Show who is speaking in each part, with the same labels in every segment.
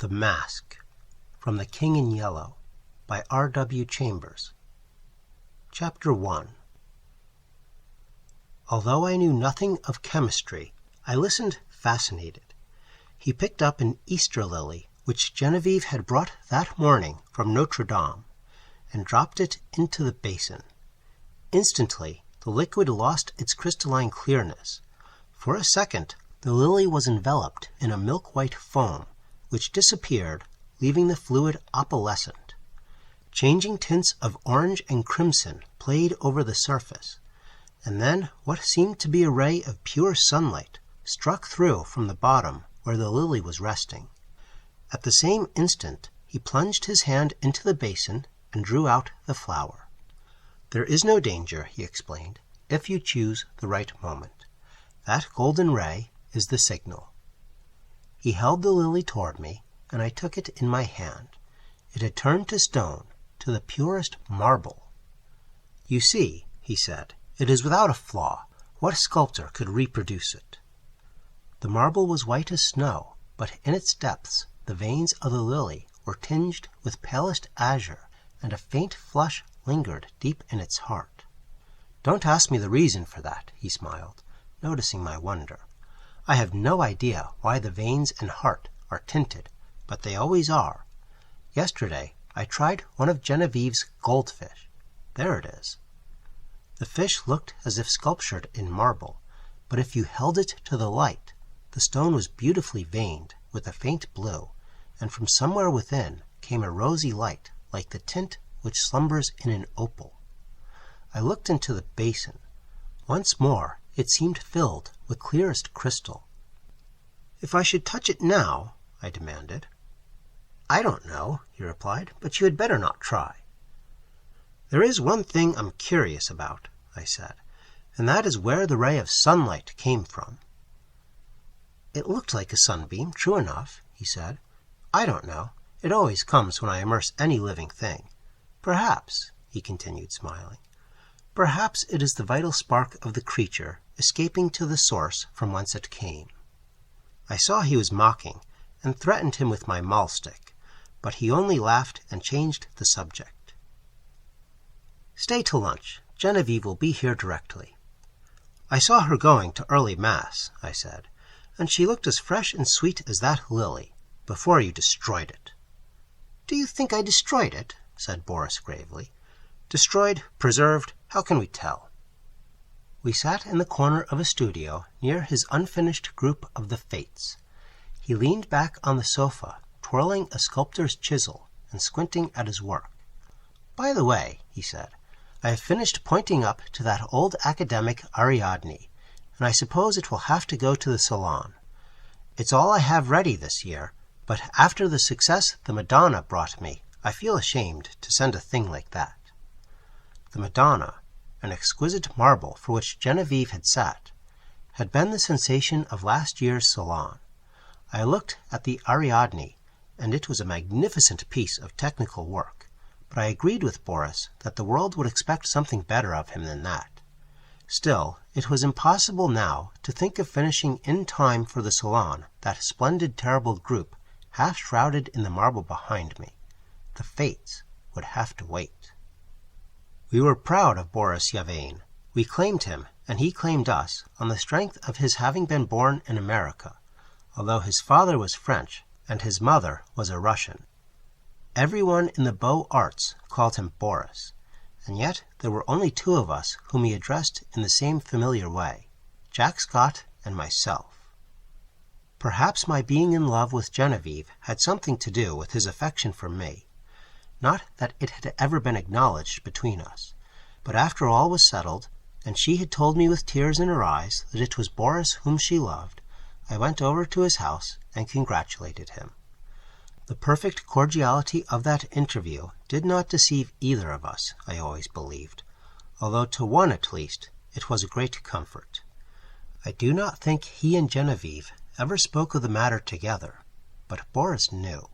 Speaker 1: The Mask, from The King in Yellow, by R.W. Chambers. Chapter 1. Although I knew nothing of chemistry, I listened fascinated. He picked up an Easter lily, which Genevieve had brought that morning from Notre Dame, and dropped it into the basin. Instantly, the liquid lost its crystalline clearness. For a second, the lily was enveloped in a milk-white foam, which disappeared, leaving the fluid opalescent. Changing tints of orange and crimson played over the surface, and then what seemed to be a ray of pure sunlight struck through from the bottom where the lily was resting. At the same instant, he plunged his hand into the basin and drew out the flower. "There is no danger," he explained, "if you choose the right moment. That golden ray is the signal." He held the lily toward me, and I took it in my hand. It had turned to stone, to the purest marble. "You see," he said, "it is without a flaw. What sculptor could reproduce it?" The marble was white as snow, but in its depths the veins of the lily were tinged with palest azure, and a faint flush lingered deep in its heart. "Don't ask me the reason for that," he smiled, noticing my wonder. "I have no idea why the veins and heart are tinted, but they always are. Yesterday I tried one of Genevieve's goldfish. There it is." The fish looked as if sculptured in marble, but if you held it to the light, the stone was beautifully veined with a faint blue, and from somewhere within came a rosy light like the tint which slumbers in an opal. I looked into the basin. Once more it seemed filled with clearest crystal. "If I should touch it now?" I demanded. "I don't know," he replied, "but you had better not try." "There is one thing I'm curious about," I said, "and that is where the ray of sunlight came from." "It looked like a sunbeam, true enough," he said. "I don't know. It always comes when I immerse any living thing. Perhaps," he continued, smiling, "perhaps it is the vital spark of the creature escaping to the source from whence it came." I saw he was mocking, and threatened him with my mahl stick, but he only laughed and changed the subject. "Stay to lunch. Genevieve will be here directly." "I saw her going to early Mass," I said, "and she looked as fresh and sweet as that lily, before you destroyed it." "Do you think I destroyed it?" said Boris gravely. "Destroyed, preserved, how can we tell?" We sat in the corner of a studio near his unfinished group of the Fates. He leaned back on the sofa, twirling a sculptor's chisel and squinting at his work. "By the way," he said, "I have finished pointing up to that old academic Ariadne, and I suppose it will have to go to the Salon. It's all I have ready this year, but after the success the Madonna brought me, I feel ashamed to send a thing like that." The Madonna, an exquisite marble for which Genevieve had sat, had been the sensation of last year's Salon. I looked at the Ariadne, and it was a magnificent piece of technical work, but I agreed with Boris that the world would expect something better of him than that. Still, it was impossible now to think of finishing in time for the Salon that splendid terrible group half shrouded in the marble behind me. The Fates would have to wait. We were proud of Boris Yavain. We claimed him, and he claimed us, on the strength of his having been born in America, although his father was French and his mother was a Russian. Everyone in the Beaux Arts called him Boris, and yet there were only two of us whom he addressed in the same familiar way, Jack Scott and myself. Perhaps my being in love with Genevieve had something to do with his affection for me. Not that it had ever been acknowledged between us, but after all was settled, and she had told me with tears in her eyes that it was Boris whom she loved, I went over to his house and congratulated him. The perfect cordiality of that interview did not deceive either of us, I always believed, although to one at least it was a great comfort. I do not think he and Genevieve ever spoke of the matter together, but Boris knew.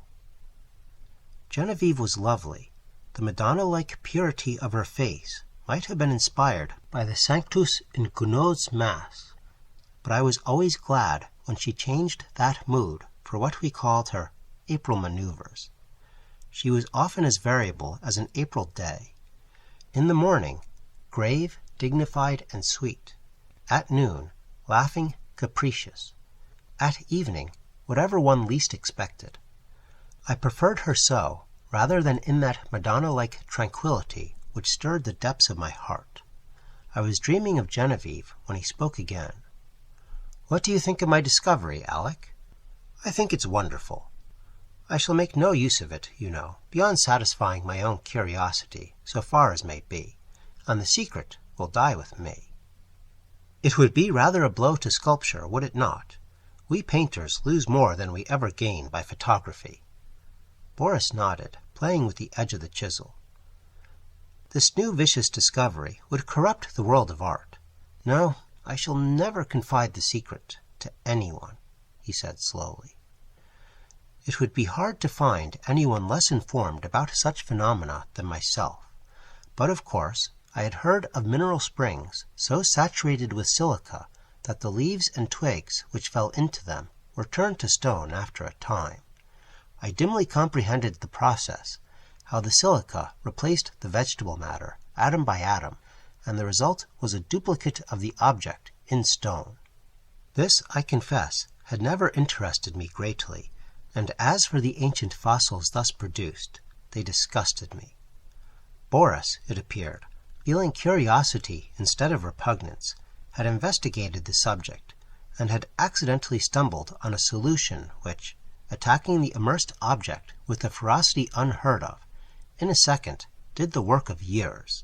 Speaker 1: Genevieve was lovely. The Madonna-like purity of her face might have been inspired by the Sanctus in Gounod's Mass, but I was always glad when she changed that mood for what we called her April maneuvers. She was often as variable as an April day. In the morning, grave, dignified, and sweet. At noon, laughing, capricious. At evening, whatever one least expected. I preferred her so, rather than in that Madonna-like tranquillity which stirred the depths of my heart. I was dreaming of Genevieve when he spoke again. "What do you think of my discovery, Alec?" "I think it's wonderful. I shall make no use of it, you know, beyond satisfying my own curiosity, so far as may be, and the secret will die with me." "It would be rather a blow to sculpture, would it not? We painters lose more than we ever gain by photography." Boris nodded, playing with the edge of the chisel. "This new vicious discovery would corrupt the world of art. No, I shall never confide the secret to anyone," he said slowly. It would be hard to find anyone less informed about such phenomena than myself, but of course I had heard of mineral springs so saturated with silica that the leaves and twigs which fell into them were turned to stone after a time. I dimly comprehended the process, how the silica replaced the vegetable matter, atom by atom, and the result was a duplicate of the object in stone. This, I confess, had never interested me greatly, and as for the ancient fossils thus produced, they disgusted me. Boris, it appeared, feeling curiosity instead of repugnance, had investigated the subject, and had accidentally stumbled on a solution which, attacking the immersed object with a ferocity unheard of, in a second did the work of years.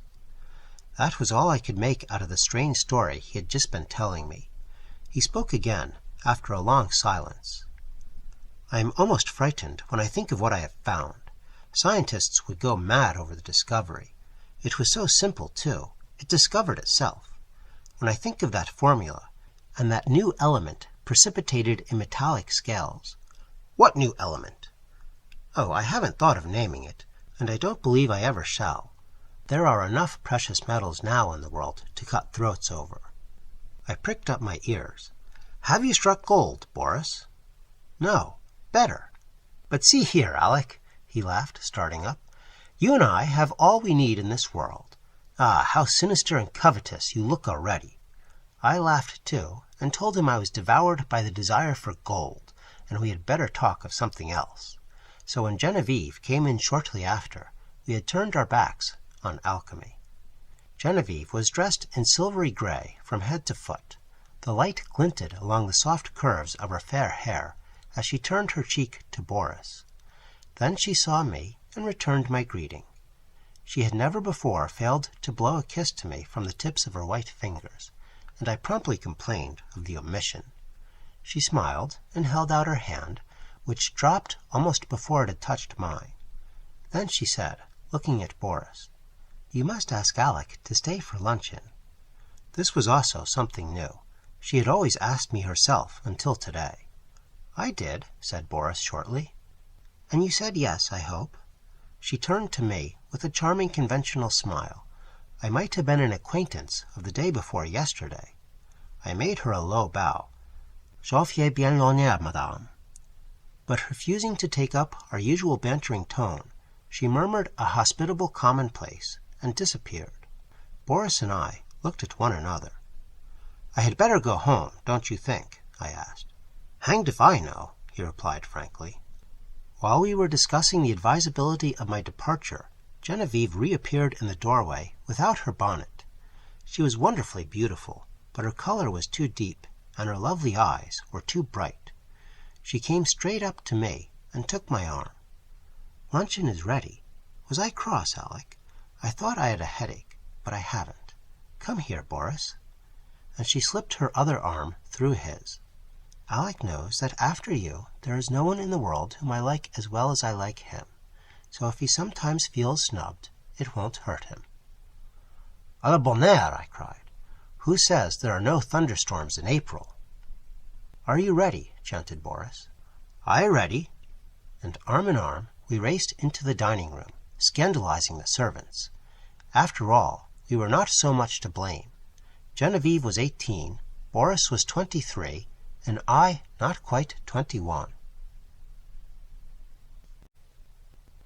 Speaker 1: That was all I could make out of the strange story he had just been telling me. He spoke again, after a long silence. "I am almost frightened when I think of what I have found. Scientists would go mad over the discovery. It was so simple, too. It discovered itself. When I think of that formula, and that new element precipitated in metallic scales—" "What new element?" "Oh, I haven't thought of naming it, and I don't believe I ever shall. There are enough precious metals now in the world to cut throats over." I pricked up my ears. "Have you struck gold, Boris?" "No. Better. But see here, Alec," he laughed, starting up. "You and I have all we need in this world. Ah, how sinister and covetous you look already." I laughed too, and told him I was devoured by the desire for gold, and we had better talk of something else. So when Genevieve came in shortly after, we had turned our backs on alchemy. Genevieve was dressed in silvery gray from head to foot. The light glinted along the soft curves of her fair hair as she turned her cheek to Boris. Then she saw me and returned my greeting. She had never before failed to blow a kiss to me from the tips of her white fingers, and I promptly complained of the omission. She smiled and held out her hand, which dropped almost before it had touched mine. Then she said, looking at Boris, "You must ask Alec to stay for luncheon." This was also something new. She had always asked me herself until today. "I did," said Boris shortly. "And you said yes, I hope?" She turned to me with a charming conventional smile. I might have been an acquaintance of the day before yesterday. I made her a low bow. "Je fais bien l'honneur, madame." But refusing to take up our usual bantering tone, she murmured a hospitable commonplace and disappeared. Boris and I looked at one another. "I had better go home, don't you think?" I asked. "Hanged if I know," he replied frankly. While we were discussing the advisability of my departure, Genevieve reappeared in the doorway without her bonnet. She was wonderfully beautiful, but her color was too deep, and her lovely eyes were too bright. She came straight up to me and took my arm. "Luncheon is ready. Was I cross, Alec? I thought I had a headache, but I haven't. Come here, Boris." And she slipped her other arm through his. "Alec knows that after you there is no one in the world whom I like as well as I like him. So if he sometimes feels snubbed, it won't hurt him." "À la bonne heure," I cried. "Who says there are no thunderstorms in April?" "Are you ready?" chanted Boris. "Aye, ready." And arm in arm we raced into the dining room, scandalizing the servants. After all, we were not so much to blame. Genevieve was 18, Boris was 23, and I not quite 21.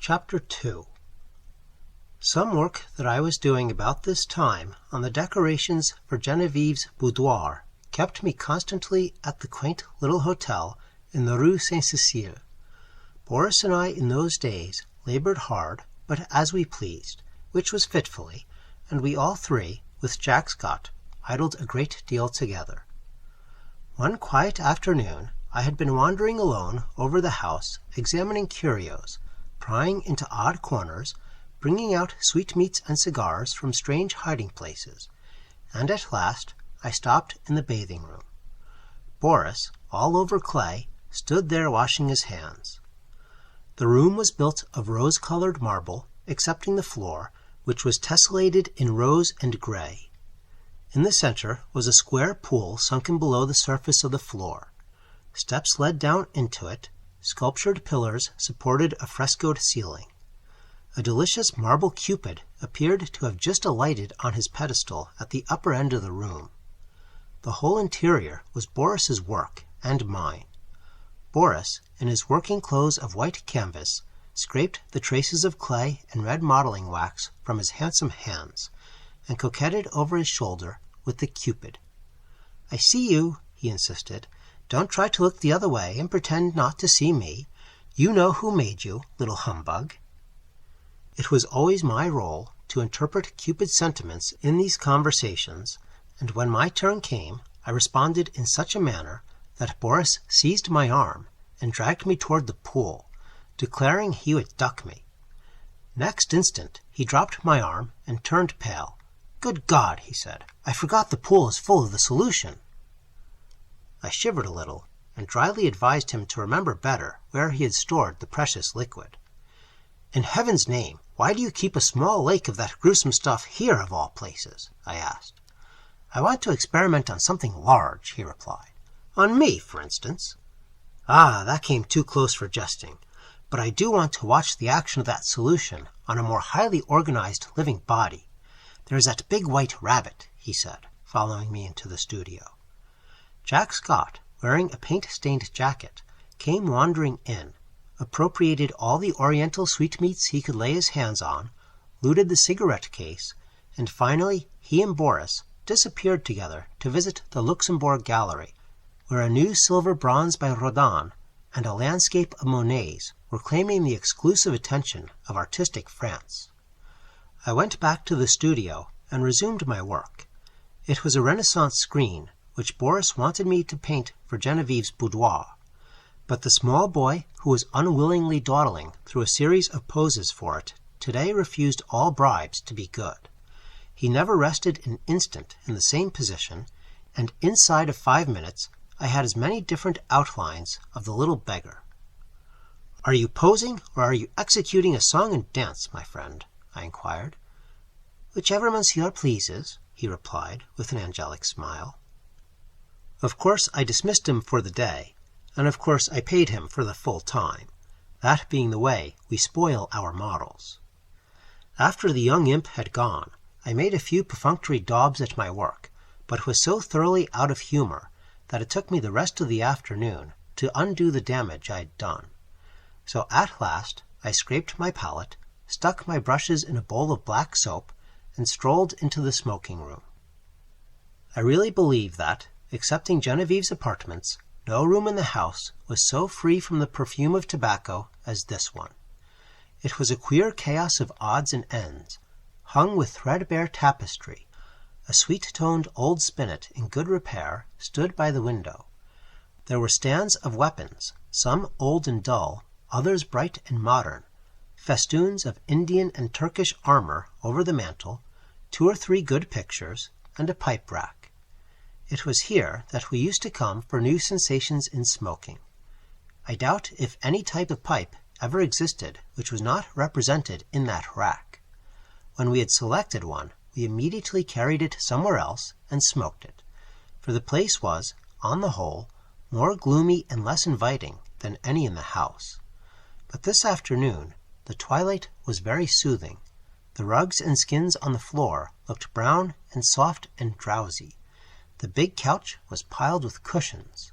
Speaker 1: Chapter 2. Some work that I was doing about this time on the decorations for Genevieve's boudoir kept me constantly at the quaint little hotel in the Rue Sainte-Cécile. Boris and I in those days labored hard, but as we pleased, which was fitfully, and we all three, with Jack Scott, idled a great deal together. One quiet afternoon I had been wandering alone over the house, examining curios, prying into odd corners, bringing out sweetmeats and cigars from strange hiding places, and at last I stopped in the bathing room. Boris, all over clay, stood there washing his hands. The room was built of rose-colored marble, excepting the floor, which was tessellated in rose and gray. In the center was a square pool sunken below the surface of the floor. Steps led down into it. Sculptured pillars supported a frescoed ceiling. A delicious marble Cupid appeared to have just alighted on his pedestal at the upper end of the room. The whole interior was Boris's work and mine. Boris, in his working clothes of white canvas, scraped the traces of clay and red modeling wax from his handsome hands, and coquetted over his shoulder with the Cupid. "I see you," he insisted. "Don't try to look the other way and pretend not to see me. You know who made you, little humbug." It was always my role to interpret Cupid's sentiments in these conversations, and when my turn came, I responded in such a manner that Boris seized my arm and dragged me toward the pool, declaring he would duck me. Next instant he dropped my arm and turned pale. "Good God," he said, "I forgot the pool is full of the solution." I shivered a little, and dryly advised him to remember better where he had stored the precious liquid. "In heaven's name, why do you keep a small lake of that gruesome stuff here of all places?" I asked. "I want to experiment on something large," he replied. "On me, for instance." "Ah, that came too close for jesting. But I do want to watch the action of that solution on a more highly organized living body. There's that big white rabbit," he said, following me into the studio. Jack Scott, wearing a paint-stained jacket, came wandering in, appropriated all the oriental sweetmeats he could lay his hands on, looted the cigarette case, and finally he and Boris disappeared together to visit the Luxembourg Gallery, where a new silver bronze by Rodin and a landscape of Monet's were claiming the exclusive attention of artistic France. I went back to the studio and resumed my work. It was a Renaissance screen, which Boris wanted me to paint for Genevieve's boudoir, but the small boy who was unwillingly dawdling through a series of poses for it today refused all bribes to be good. He never rested an instant in the same position, and inside of 5 minutes I had as many different outlines of the little beggar. "Are you posing, or are you executing a song and dance, my friend?" I inquired. "Whichever monsieur pleases," he replied with an angelic smile. Of course I dismissed him for the day, and of course I paid him for the full time, that being the way we spoil our models. After the young imp had gone, I made a few perfunctory daubs at my work, but was so thoroughly out of humor that it took me the rest of the afternoon to undo the damage I had done. So at last I scraped my palette, stuck my brushes in a bowl of black soap, and strolled into the smoking room. I really believe that, excepting Genevieve's apartments, no room in the house was so free from the perfume of tobacco as this one. It was a queer chaos of odds and ends, hung with threadbare tapestry. A sweet-toned old spinet in good repair stood by the window. There were stands of weapons, some old and dull, others bright and modern, festoons of Indian and Turkish armor over the mantel, 2 or 3 good pictures, and a pipe rack. It was here that we used to come for new sensations in smoking. I doubt if any type of pipe ever existed which was not represented in that rack. When we had selected one, we immediately carried it somewhere else and smoked it, for the place was, on the whole, more gloomy and less inviting than any in the house. But this afternoon the twilight was very soothing. The rugs and skins on the floor looked brown and soft and drowsy. The big couch was piled with cushions.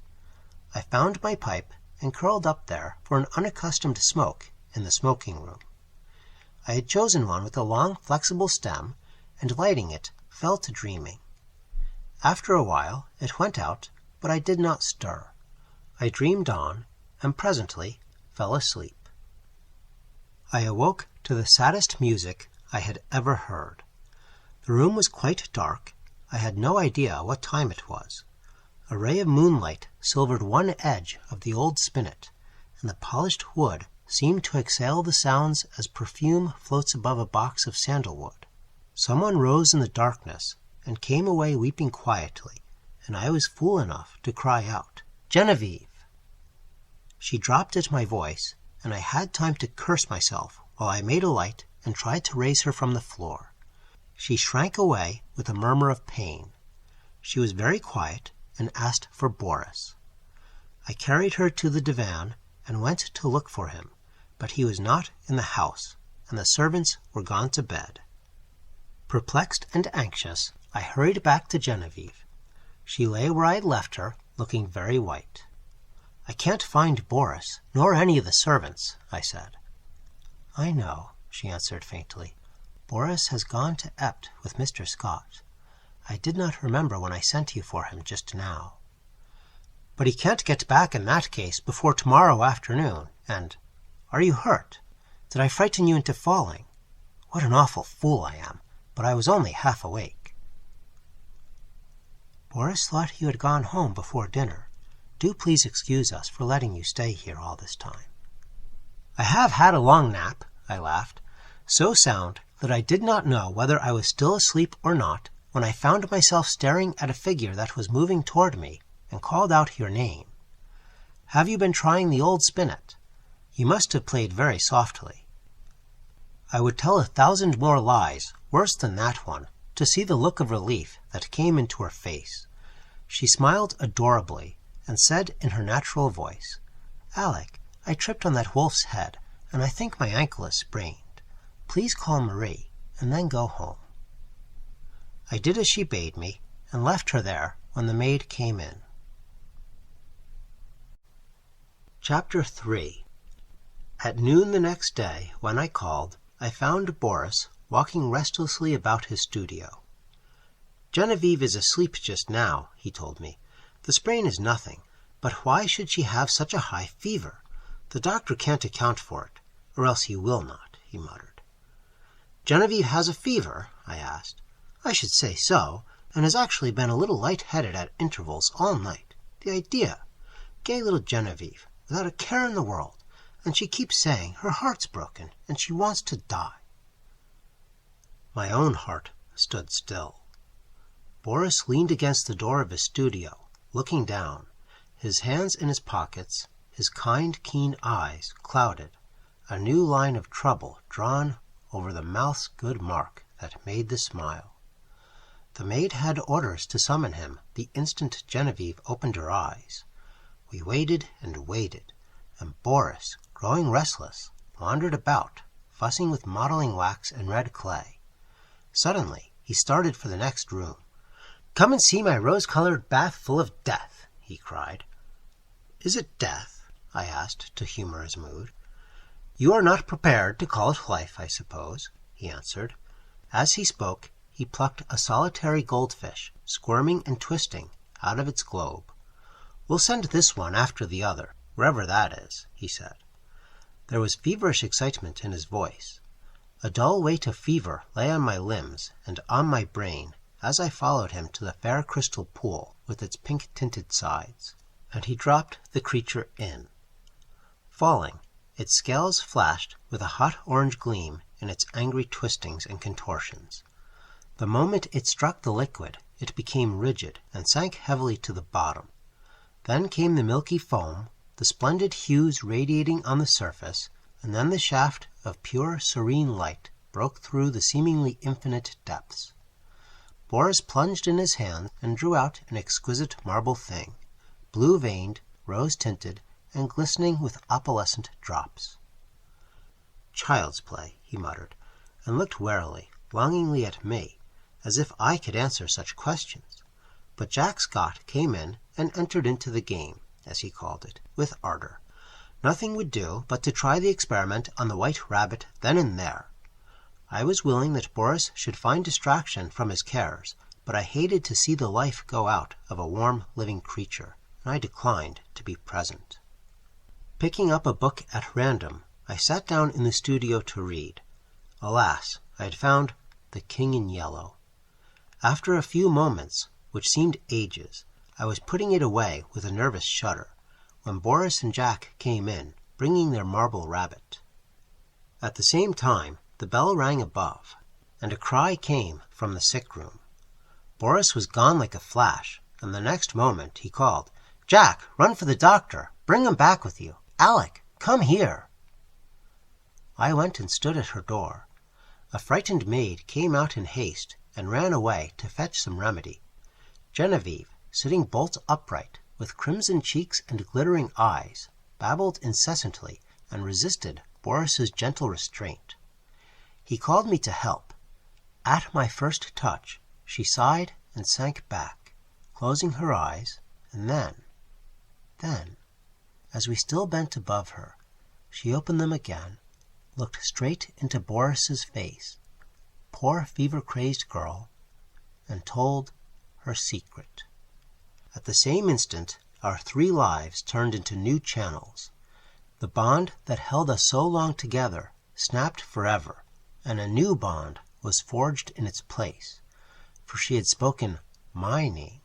Speaker 1: I found my pipe and curled up there for an unaccustomed smoke in the smoking room. I had chosen one with a long, flexible stem, and lighting it, fell to dreaming. After a while it went out, but I did not stir. I dreamed on, and presently fell asleep. I awoke to the saddest music I had ever heard. The room was quite dark. I had no idea what time it was. A ray of moonlight silvered one edge of the old spinet, and the polished wood seemed to exhale the sounds as perfume floats above a box of sandalwood. Someone rose in the darkness and came away weeping quietly, and I was fool enough to cry out, "Genevieve!" She dropped at my voice, and I had time to curse myself while I made a light and tried to raise her from the floor. She shrank away with a murmur of pain. She was very quiet and asked for Boris. I carried her to the divan and went to look for him, but he was not in the house, and the servants were gone to bed. Perplexed and anxious, I hurried back to Genevieve. She lay where I had left her, looking very white. "I can't find Boris, nor any of the servants," I said. "I know," she answered faintly. "Boris has gone to Ept with Mr. Scott. I did not remember when I sent you for him just now." "But he can't get back in that case before tomorrow afternoon, and... Are you hurt? Did I frighten you into falling? What an awful fool I am, but I was only half awake." "Boris thought you had gone home before dinner. Do please excuse us for letting you stay here all this time." "I have had a long nap," I laughed, "so sound that I did not know whether I was still asleep or not when I found myself staring at a figure that was moving toward me and called out your name. Have you been trying the old spinet? You must have played very softly. I would tell 1,000 more lies, worse than that one, to see the look of relief that came into her face. She smiled adorably and said in her natural voice, "Alec, I tripped on that wolf's head, and I think my ankle is sprained. Please call Marie, and then go home." I did as she bade me, and left her there when the maid came in. Chapter 3. At noon the next day, when I called, I found Boris walking restlessly about his studio. "Genevieve is asleep just now," he told me. "The sprain is nothing, but why should she have such a high fever? The doctor can't account for it, or else he will not," he muttered. "Genevieve has a fever?" I asked. "I should say so, and has actually been a little light-headed at intervals all night. The idea! Gay little Genevieve, without a care in the world, and she keeps saying her heart's broken and she wants to die." My own heart stood still. Boris leaned against the door of his studio, looking down, his hands in his pockets, his kind, keen eyes clouded, a new line of trouble drawn over the mouth's good mark that made the smile. The maid had orders to summon him the instant Genevieve opened her eyes. We waited and waited, and Boris, growing restless, wandered about, fussing with modeling wax and red clay. Suddenly he started for the next room. "Come and see my rose-colored bath full of death," he cried. "Is it death?" I asked, to humor his mood. "You are not prepared to call it life, I suppose," he answered. As he spoke, he plucked a solitary goldfish, squirming and twisting, out of its globe. "We'll send this one after the other, wherever that is," he said. There was feverish excitement in his voice. A dull weight of fever lay on my limbs and on my brain as I followed him to the fair crystal pool with its pink-tinted sides, and he dropped the creature in. Falling, its scales flashed with a hot orange gleam in its angry twistings and contortions. The moment it struck the liquid, it became rigid and sank heavily to the bottom. Then came the milky foam, the splendid hues radiating on the surface, and then the shaft of pure, serene light broke through the seemingly infinite depths. Boris plunged in his hand and drew out an exquisite marble thing, blue-veined, rose-tinted, and glistening with opalescent drops. "Child's play," he muttered, and looked warily, longingly at me, as if I could answer such questions. But Jack Scott came in and entered into the game, as he called it, with ardor. Nothing would do but to try the experiment on the white rabbit then and there. I was willing that Boris should find distraction from his cares, but I hated to see the life go out of a warm, living creature, and I declined to be present. Picking up a book at random, I sat down in the studio to read. Alas, I had found The King in Yellow. After a few moments, which seemed ages, I was putting it away with a nervous shudder, when Boris and Jack came in, bringing their marble rabbit. At the same time, the bell rang above, and a cry came from the sick room. Boris was gone like a flash, and the next moment he called, "Jack, run for the doctor! Bring him back with you! Alec, come here!" I went and stood at her door. A frightened maid came out in haste and ran away to fetch some remedy. Genevieve, sitting bolt upright, with crimson cheeks and glittering eyes, babbled incessantly and resisted Boris's gentle restraint. He called me to help. At my first touch, she sighed and sank back, closing her eyes, and then, as we still bent above her, she opened them again, looked straight into Boris's face, poor fever-crazed girl, and told her secret. At the same instant, our 3 lives turned into new channels. The bond that held us so long together snapped forever, and a new bond was forged in its place, for she had spoken my name,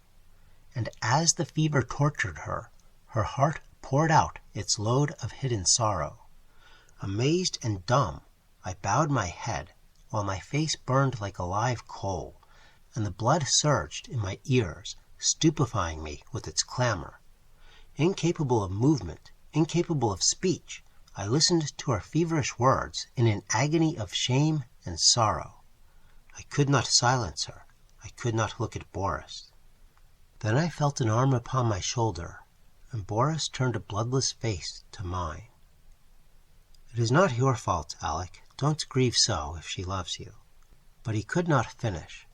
Speaker 1: and as the fever tortured her, her heart poured out its load of hidden sorrow. Amazed and dumb, I bowed my head, while my face burned like a live coal, and the blood surged in my ears, stupefying me with its clamor. Incapable of movement, incapable of speech, I listened to her feverish words in an agony of shame and sorrow. I could not silence her. I could not look at Boris. Then I felt an arm upon my shoulder, and Boris turned a bloodless face to mine. "It is not your fault, Alec. Don't grieve so if she loves you." But he could not finish,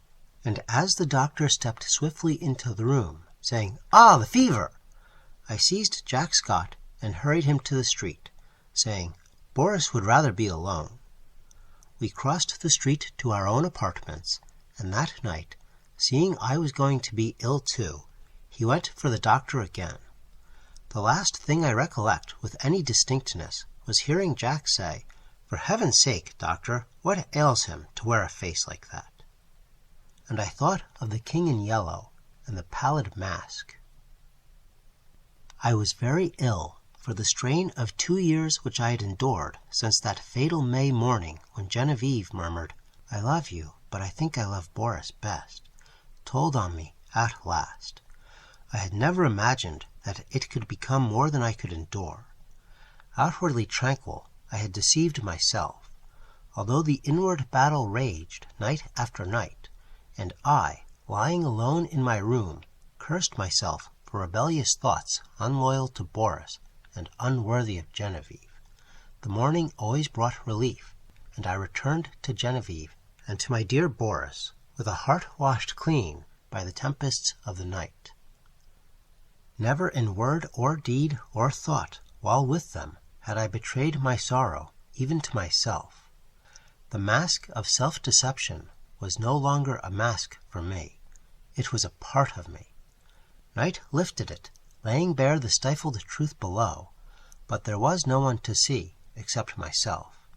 Speaker 1: and as the doctor stepped swiftly into the room, saying, "Ah, the fever!" I seized Jack Scott and hurried him to the street, saying, "Boris would rather be alone." We crossed the street to our own apartments, and that night, seeing I was going to be ill too, he went for the doctor again. The last thing I recollect with any distinctness was hearing Jack say, "For heaven's sake, doctor, what ails him to wear a face like that?" And I thought of the King in Yellow and the pallid mask. I was very ill, for the strain of 2 years which I had endured since that fatal May morning when Genevieve murmured, "I love you, but I think I love Boris best," told on me at last. I had never imagined that it could become more than I could endure. Outwardly tranquil, I had deceived myself, although the inward battle raged night after night, and I, lying alone in my room, cursed myself for rebellious thoughts unloyal to Boris and unworthy of Genevieve. The morning always brought relief, and I returned to Genevieve and to my dear Boris with a heart washed clean by the tempests of the night. Never in word or deed or thought, while with them, had I betrayed my sorrow, even to myself. The mask of self-deception was no longer a mask for me. It was a part of me. Night lifted it, laying bare the stifled truth below, but there was no one to see except myself.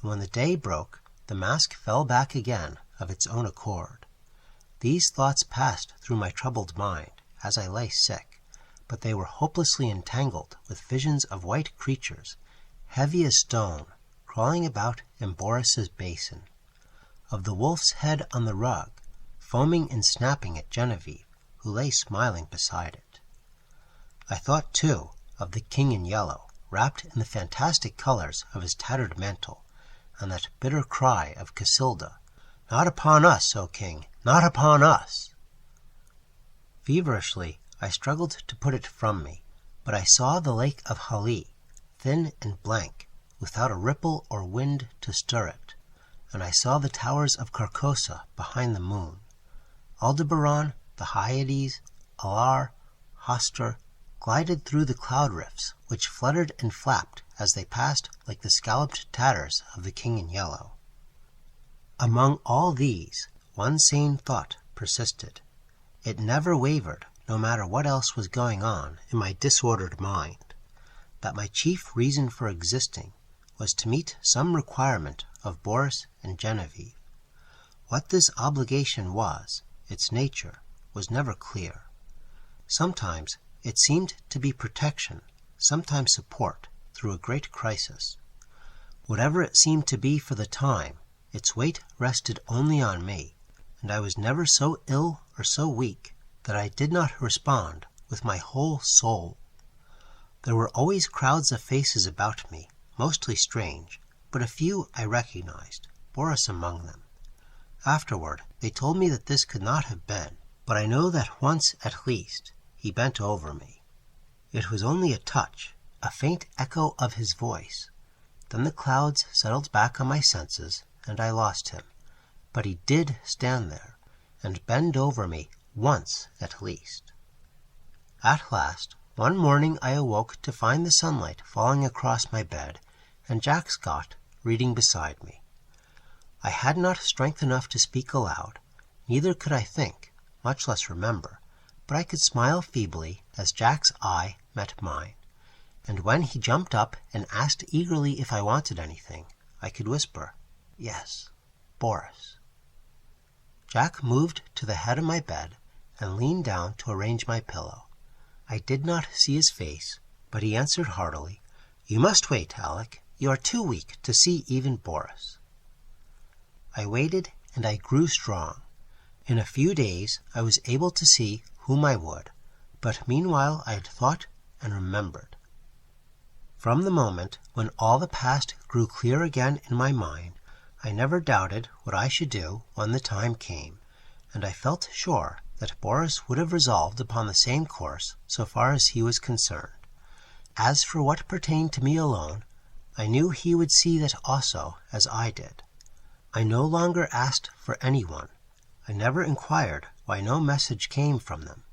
Speaker 1: And when the day broke, the mask fell back again of its own accord. These thoughts passed through my troubled mind as I lay sick, but they were hopelessly entangled with visions of white creatures, heavy as stone, crawling about in Boris's basin, of the wolf's head on the rug, foaming and snapping at Genevieve, who lay smiling beside it. I thought, too, of the King in Yellow, wrapped in the fantastic colors of his tattered mantle, and that bitter cry of Cassilda, "Not upon us, O King, not upon us!" Feverishly, I struggled to put it from me, but I saw the lake of Hali, thin and blank, without a ripple or wind to stir it, and I saw the towers of Carcosa behind the moon. Aldebaran, the Hyades, Alar, Hoster, glided through the cloud rifts, which fluttered and flapped as they passed like the scalloped tatters of the King in Yellow. Among all these, one sane thought persisted. It never wavered, no matter what else was going on in my disordered mind, that my chief reason for existing was to meet some requirement of Boris and Genevieve. What this obligation was, its nature, was never clear. Sometimes it seemed to be protection, sometimes support through a great crisis. Whatever it seemed to be for the time, its weight rested only on me, and I was never so ill or so weak that I did not respond with my whole soul. There were always crowds of faces about me, mostly strange, but a few I recognized, Boris among them. Afterward, they told me that this could not have been, but I know that once at least he bent over me. It was only a touch, a faint echo of his voice. Then the clouds settled back on my senses, and I lost him. But he did stand there, and bend over me once at least. At last, one morning I awoke to find the sunlight falling across my bed, and Jack Scott reading beside me. I had not strength enough to speak aloud, neither could I think, much less remember, but I could smile feebly as Jack's eye met mine, and when he jumped up and asked eagerly if I wanted anything, I could whisper, "Yes, Boris." Jack moved to the head of my bed and leaned down to arrange my pillow. I did not see his face, but he answered heartily, "You must wait, Alec. You are too weak to see even Boris." I waited, and I grew strong. In a few days I was able to see whom I would, but meanwhile I had thought and remembered. From the moment when all the past grew clear again in my mind, I never doubted what I should do when the time came, and I felt sure that Boris would have resolved upon the same course so far as he was concerned. As for what pertained to me alone, I knew he would see that also, as I did. I no longer asked for anyone. I never inquired why no message came from them.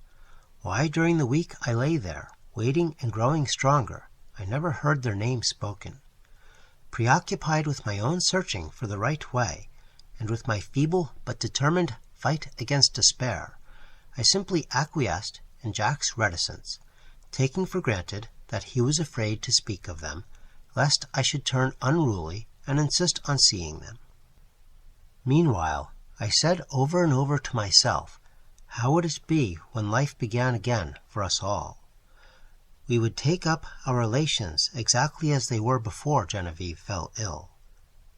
Speaker 1: Why during the week I lay there, waiting and growing stronger, I never heard their name spoken. Preoccupied with my own searching for the right way, and with my feeble but determined fight against despair, I simply acquiesced in Jack's reticence, taking for granted that he was afraid to speak of them, lest I should turn unruly and insist on seeing them. Meanwhile, I said over and over to myself, how would it be when life began again for us all? We would take up our relations exactly as they were before Genevieve fell ill.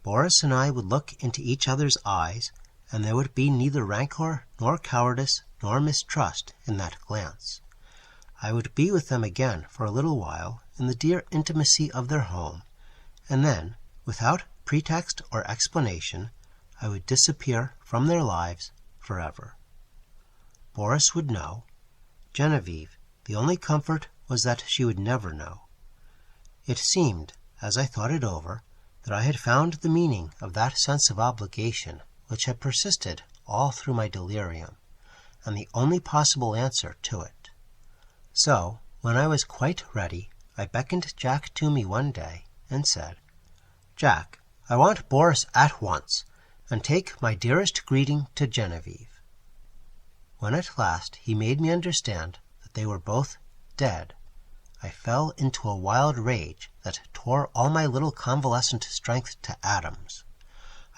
Speaker 1: Boris and I would look into each other's eyes, and there would be neither rancor nor cowardice nor mistrust in that glance. I would be with them again for a little while in the dear intimacy of their home, and then, without pretext or explanation, I would disappear from their lives forever. Boris would know. Genevieve, the only comfort was that she would never know. It seemed, as I thought it over, that I had found the meaning of that sense of obligation which had persisted all through my delirium, and the only possible answer to it. So, when I was quite ready, I beckoned Jack to me one day and said, "Jack, I want Boris at once, and take my dearest greeting to Genevieve." When at last he made me understand that they were both dead, I fell into a wild rage that tore all my little convalescent strength to atoms.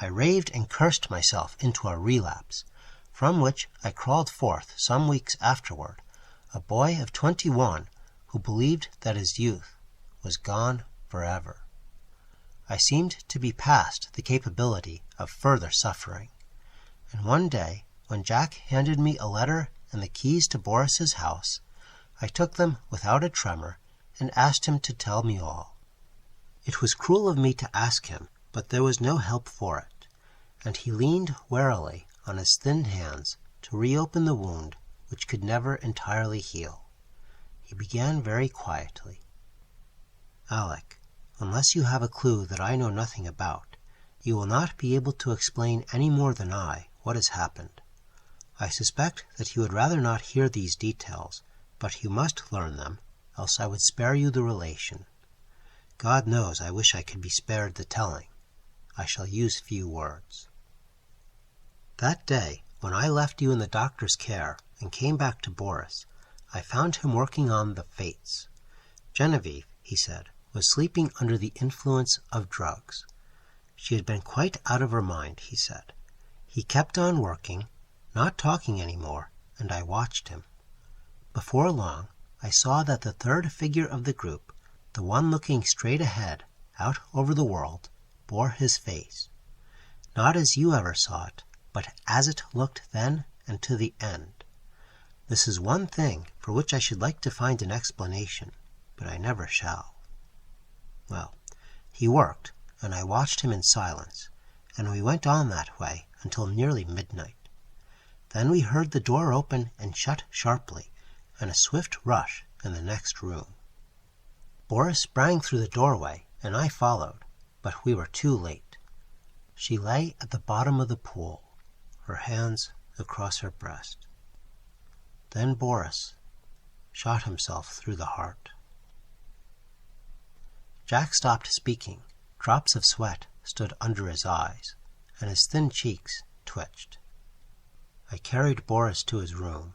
Speaker 1: I raved and cursed myself into a relapse, from which I crawled forth some weeks afterward, a boy of 21 who believed that his youth was gone forever. I seemed to be past the capability of further suffering, and one day, when Jack handed me a letter and the keys to Boris's house, I took them without a tremor and asked him to tell me all. It was cruel of me to ask him, but there was no help for it, and he leaned warily on his thin hands to reopen the wound which could never entirely heal. He began very quietly. "Alec, unless you have a clue that I know nothing about, you will not be able to explain any more than I what has happened. I suspect that you would rather not hear these details, but you must learn them, else I would spare you the relation. God knows I wish I could be spared the telling. I shall use few words." That day, when I left you in the doctor's care and came back to Boris, I found him working on the Fates. Genevieve, he said, was sleeping under the influence of drugs. She had been quite out of her mind, he said. He kept on working, not talking any more, and I watched him. Before long, I saw that the third figure of the group, the one looking straight ahead, out over the world, bore his face. Not as you ever saw it, but as it looked then and to the end. This is one thing for which I should like to find an explanation, but I never shall. Well, he worked, and I watched him in silence, and we went on that way until nearly midnight. Then we heard the door open and shut sharply, and a swift rush in the next room. Boris sprang through the doorway, and I followed, but we were too late. She lay at the bottom of the pool, her hands across her breast. Then Boris shot himself through the heart. Jack stopped speaking. Drops of sweat stood under his eyes, and his thin cheeks twitched. I carried Boris to his room.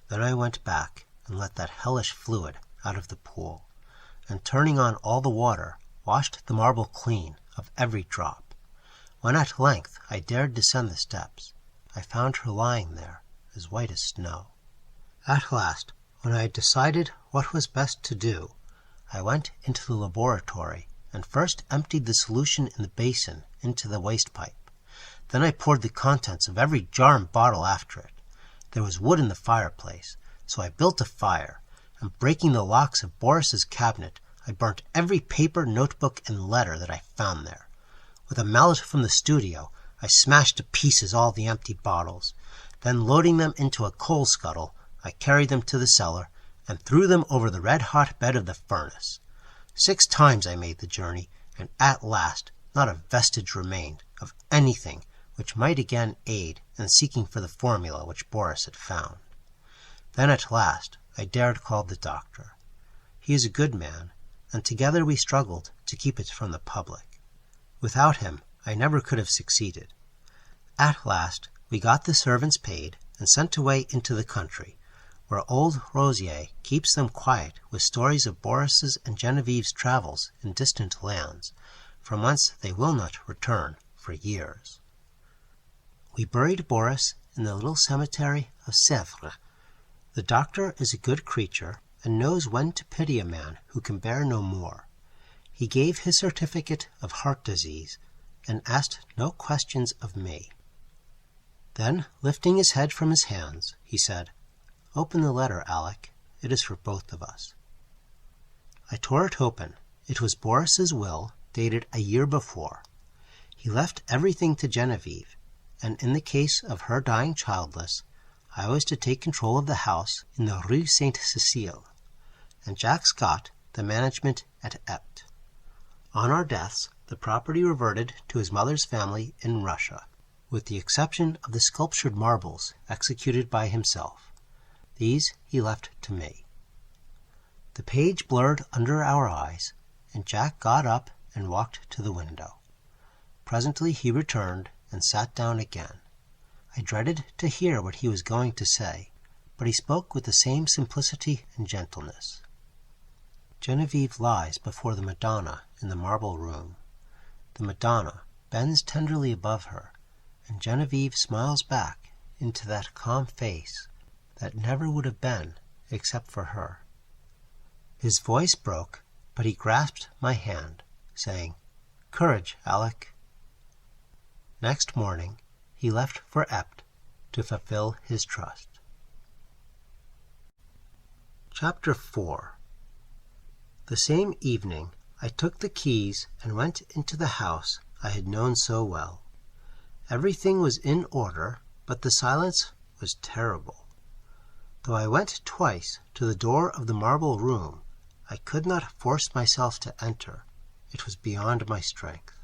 Speaker 1: Then I went back and let that hellish fluid out of the pool, and turning on all the water, washed the marble clean of every drop. When at length I dared descend the steps, I found her lying there, as white as snow. At last, when I had decided what was best to do, I went into the laboratory and first emptied the solution in the basin into the waste pipe. Then I poured the contents of every jar and bottle after it. There was wood in the fireplace, so I built a fire, and breaking the locks of Boris's cabinet, I burnt every paper, notebook, and letter that I found there. With a mallet from the studio, I smashed to pieces all the empty bottles. Then, loading them into a coal scuttle, I carried them to the cellar and threw them over the red-hot bed of the furnace. 6 times I made the journey, and at last not a vestige remained of anything which might again aid in seeking for the formula which Boris had found. Then at last I dared call the doctor. He is a good man, and together we struggled to keep it from the public. Without him I never could have succeeded. At last we got the servants paid and sent away into the country, where old Rosier keeps them quiet with stories of Boris's and Genevieve's travels in distant lands, from whence they will not return for years. We buried Boris in the little cemetery of Sèvres. The doctor is a good creature, and knows when to pity a man who can bear no more. He gave his certificate of heart disease, and asked no questions of me. Then, lifting his head from his hands, he said, "Open the letter, Alec. It is for both of us." I tore it open. It was Boris's will, dated a year before. He left everything to Genevieve, and in the case of her dying childless, I was to take control of the house in the Rue Sainte-Cécile, and Jack Scott the management at Ept. On our deaths, the property reverted to his mother's family in Russia, with the exception of the sculptured marbles executed by himself. These he left to me. The page blurred under our eyes, and Jack got up and walked to the window. Presently he returned and sat down again. I dreaded to hear what he was going to say, but he spoke with the same simplicity and gentleness. Genevieve lies before the Madonna in the marble room. The Madonna bends tenderly above her, and Genevieve smiles back into that calm face that never would have been except for her. His voice broke, but he grasped my hand, saying, "Courage, Alec." Next morning he left for Ept to fulfill his trust. Chapter 4. The same evening I took the keys and went into the house I had known so well. Everything was in order, but the silence was terrible. Though I went twice to the door of the marble room, I could not force myself to enter. It was beyond my strength.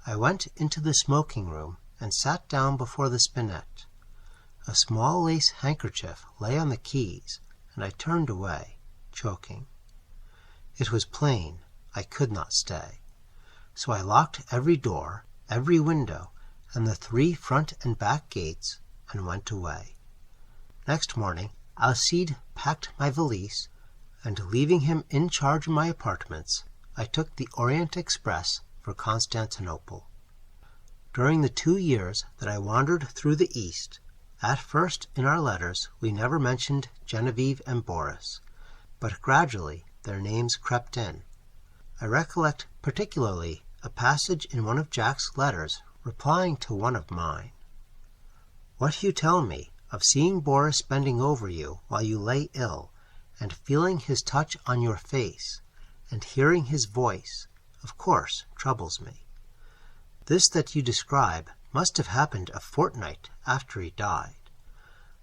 Speaker 1: I went into the smoking room and sat down before the spinet. A small lace handkerchief lay on the keys, and I turned away, choking. It was plain I could not stay. So I locked every door, every window, and the 3 front and back gates, and went away. Next morning Alcide packed my valise, and leaving him in charge of my apartments, I took the Orient Express for Constantinople. During the 2 years that I wandered through the East, at first in our letters we never mentioned Genevieve and Boris, but gradually their names crept in. I recollect particularly a passage in one of Jack's letters replying to one of mine. What you tell me of seeing Boris bending over you while you lay ill, and feeling his touch on your face, and hearing his voice, of course troubles me. This that you describe must have happened a fortnight after he died.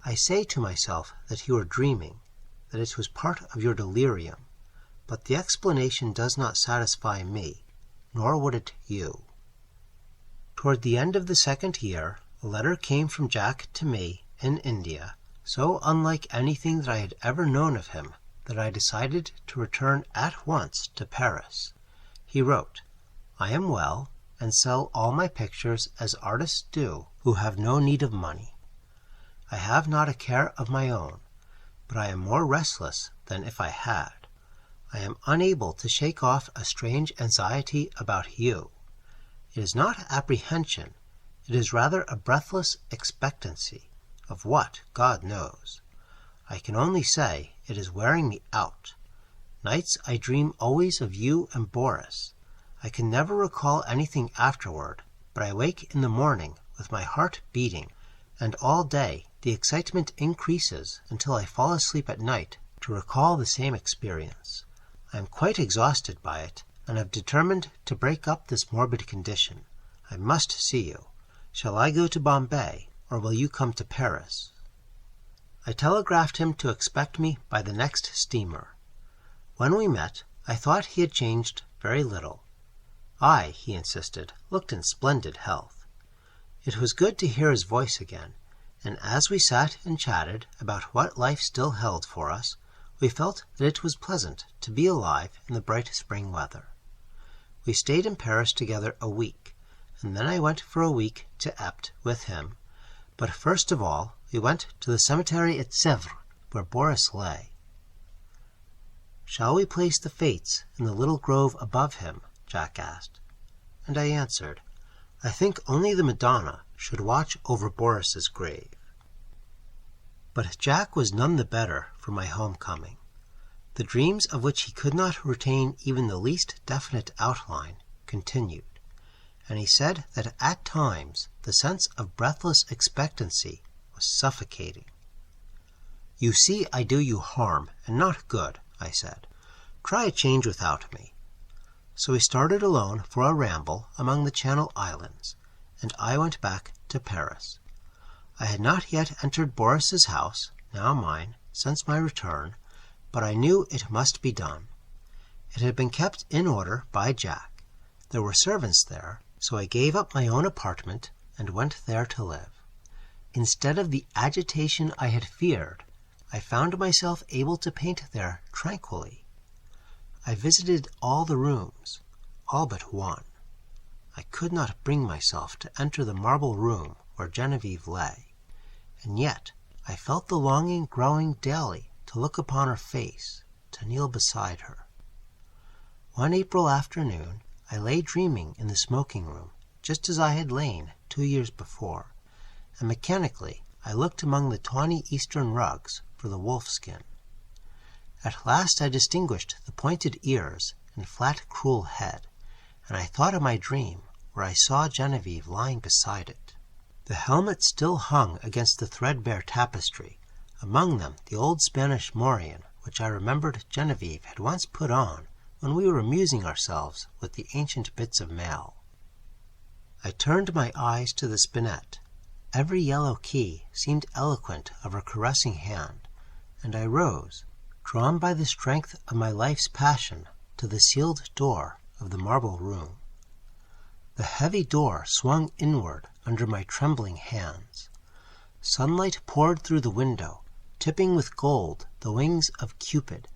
Speaker 1: I say to myself that you are dreaming, that it was part of your delirium, but the explanation does not satisfy me, nor would it you. Toward the end of the 2nd year, a letter came from Jack to me in India, so unlike anything that I had ever known of him that I decided to return at once to Paris. He wrote, "I am well, and sell all my pictures as artists do who have no need of money. I have not a care of my own, but I am more restless than if I had. I am unable to shake off a strange anxiety about you. It is not apprehension, it is rather a breathless expectancy, of what God knows. I can only say it is wearing me out. Nights I dream always of you and Boris. I can never recall anything afterward, but I wake in the morning with my heart beating, and all day the excitement increases until I fall asleep at night to recall the same experience. I am quite exhausted by it, and have determined to break up this morbid condition. I must see you. Shall I go to Bombay, or will you come to Paris?" I telegraphed him to expect me by the next steamer. When we met, I thought he had changed very little. I, he insisted, looked in splendid health. It was good to hear his voice again, and as we sat and chatted about what life still held for us, we felt that it was pleasant to be alive in the bright spring weather. We stayed in Paris together a week, and then I went for a week to Epte with him, but first of all we went to the cemetery at Sèvres, where Boris lay. "Shall we place the Fates in the little grove above him?" Jack asked, and I answered, "I think only the Madonna should watch over Boris's grave." But Jack was none the better for my homecoming. The dreams of which he could not retain even the least definite outline continued, and he said that at times the sense of breathless expectancy was suffocating. "You see I do you harm, and not good," I said. "Try a change without me." So we started alone for a ramble among the Channel Islands, and I went back to Paris. I had not yet entered Boris's house, now mine, since my return, but I knew it must be done. It had been kept in order by Jack. There were servants there, so I gave up my own apartment and went there to live. Instead of the agitation I had feared, I found myself able to paint there tranquilly. I visited all the rooms, all but one. I could not bring myself to enter the marble room where Genevieve lay, and yet I felt the longing growing daily to look upon her face, to kneel beside her. One April afternoon I lay dreaming in the smoking room, just as I had lain 2 years before, and mechanically I looked among the tawny eastern rugs for the wolf-skin. At last I distinguished the pointed ears and flat cruel head, and I thought of my dream, where I saw Genevieve lying beside it. The helmet still hung against the threadbare tapestry, among them the old Spanish morion which I remembered Genevieve had once put on when we were amusing ourselves with the ancient bits of mail. I turned my eyes to the spinet. Every yellow key seemed eloquent of her caressing hand, and I rose, drawn by the strength of my life's passion, to the sealed door of the marble room. The heavy door swung inward under my trembling hands. Sunlight poured through the window, tipping with gold the wings of Cupid,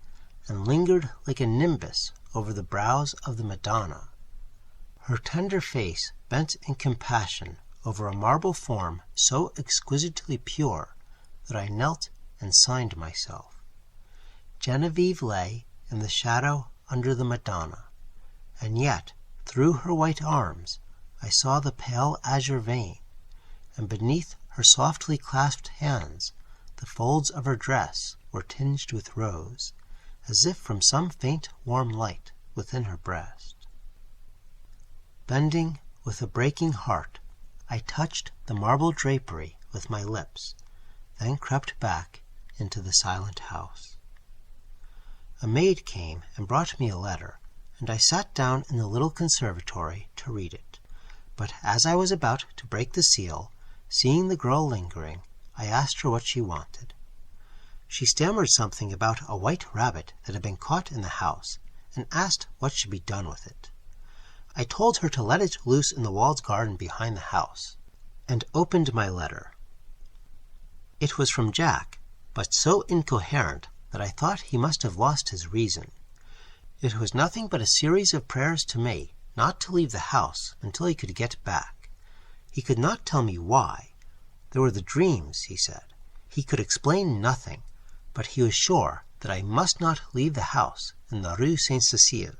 Speaker 1: and lingered like a nimbus over the brows of the Madonna. Her tender face bent in compassion over a marble form so exquisitely pure that I knelt and signed myself. Genevieve lay in the shadow under the Madonna, and yet through her white arms I saw the pale azure vein, and beneath her softly clasped hands the folds of her dress were tinged with rose, as if from some faint warm light within her breast. Bending with a breaking heart, I touched the marble drapery with my lips, then crept back into the silent house. A maid came and brought me a letter, and I sat down in the little conservatory to read it. But as I was about to break the seal, seeing the girl lingering, I asked her what she wanted. She stammered something about a white rabbit that had been caught in the house, and asked what should be done with it. I told her to let it loose in the walled garden behind the house, and opened my letter. It was from Jack, but so incoherent that I thought he must have lost his reason. It was nothing but a series of prayers to me not to leave the house until he could get back. He could not tell me why. There were the dreams, he said. He could explain nothing, but he was sure that I must not leave the house in the Rue Sainte-Cécile.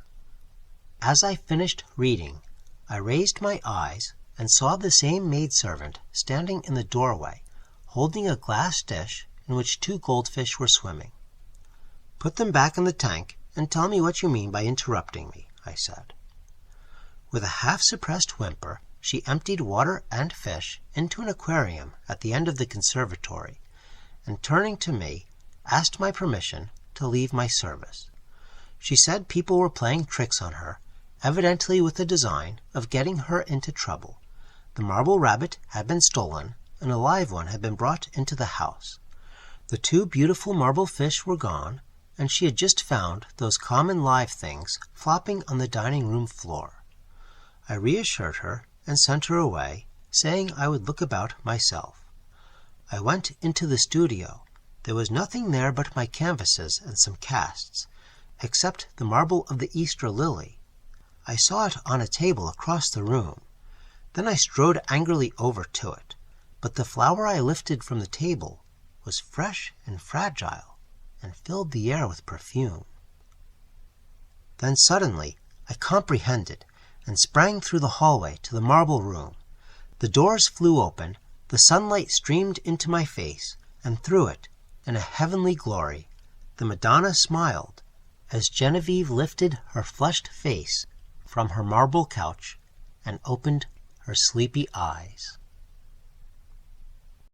Speaker 1: As I finished reading, I raised my eyes and saw the same maidservant standing in the doorway, holding a glass dish in which 2 goldfish were swimming. "Put them back in the tank and tell me what you mean by interrupting me," I said. With a half-suppressed whimper, she emptied water and fish into an aquarium at the end of the conservatory, and turning to me, asked my permission to leave my service. She said people were playing tricks on her, evidently with the design of getting her into trouble. The marble rabbit had been stolen, and a live one had been brought into the house. The 2 beautiful marble fish were gone, and she had just found those common live things flopping on the dining-room floor. I reassured her and sent her away, saying I would look about myself. I went into the studio. There was nothing there but my canvases and some casts, except the marble of the Easter lily. I saw it on a table across the room. Then I strode angrily over to it, but the flower I lifted from the table was fresh and fragile, and filled the air with perfume. Then suddenly I comprehended, and sprang through the hallway to the marble room. The doors flew open, the sunlight streamed into my face, and through it, in a heavenly glory, the Madonna smiled, as Genevieve lifted her flushed face from her marble couch and opened her sleepy eyes.